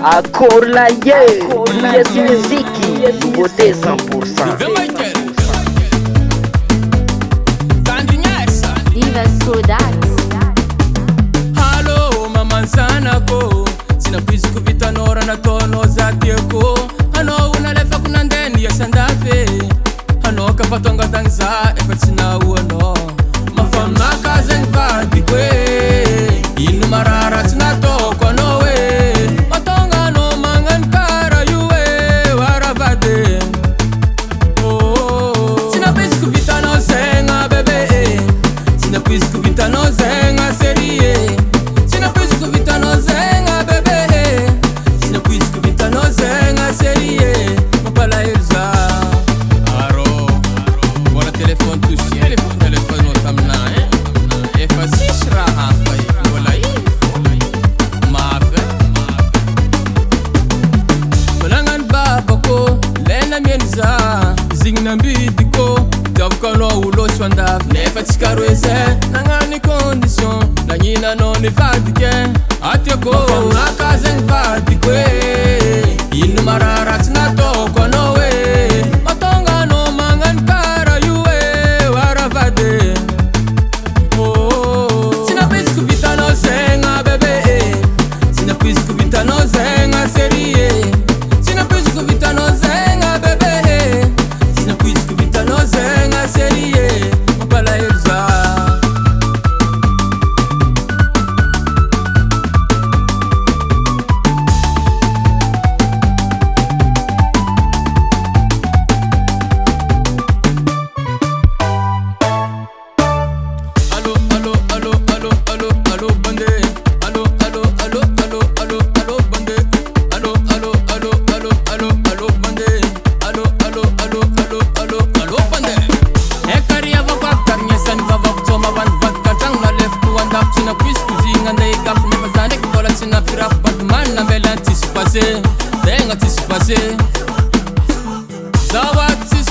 Accord la yes muziki, nouveauté 100%. Divas Products. Halo mama nsanako sina pwizi kuvitanora na tono zatieko hano unalefa kuna ndeni ya sandafe hano kapatonga tangza efatsina uono mafama kazen vadikwe inu marara sinatoko nowe matonga no mangan kara yuwe waravade sina pwizi kuvitano zenga bebe sina pwizi kuvitano zenga serie sina pwizi kuvitano zenga bebe sina pwizi kuvitano zenga serie mapala elza aro wala telefone touché telefone otamna efa sishra hafa wala mafe Falangan babako lena mienza zingna mbidiko Davukano ulo swandaf nefa tikaruese nangani condition nanyina no ni vadike ateko mafanga kazen vadikwe inu marara tinatoko nowe matonga no mangan kara yuwe waravade sina pwizi kuvitano zenga bebe sina pwizi kuvitano zenga serie sina pwizi kuvitano zenga bebe sina pwizi kuvitano zenga serie mapala elza Allo allo allo allo allo allo bande allo allo allo allo allo allo bande allo allo allo allo allo allo bande allo allo allo allo allo allo bande ekaria vava karnya san vava toma van vat katang na left one up sina quiz kuzinga ndai gaf ne bazane kola sina firaf batman na melanti se passer denga ti se passer zawat se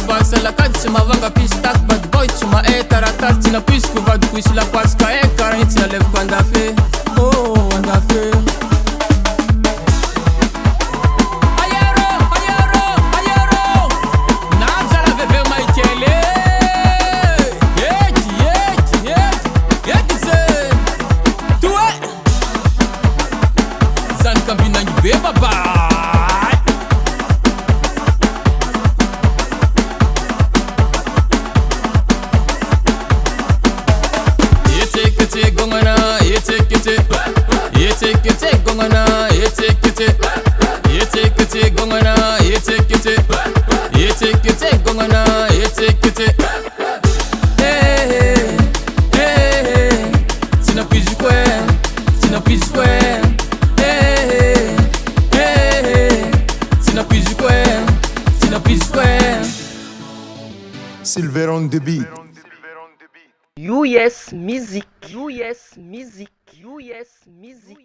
passe la kadse mavanga pistak bad boy tuma etaratat sina quiz kuvad quiz la paska ekara hitina lev kwanda fe anda fe Ayaro Nazala veve maikele Yeti se Tuwe Zan kambina njibe baba Yetekete gongana yetekete gongana yetekete gongana yetekete gongana yetekete sina pwizi kwe sina pwizi kwe sina pwizi kwe sina pwizi kwe Silver on the beat. US Music, US Music, US Music.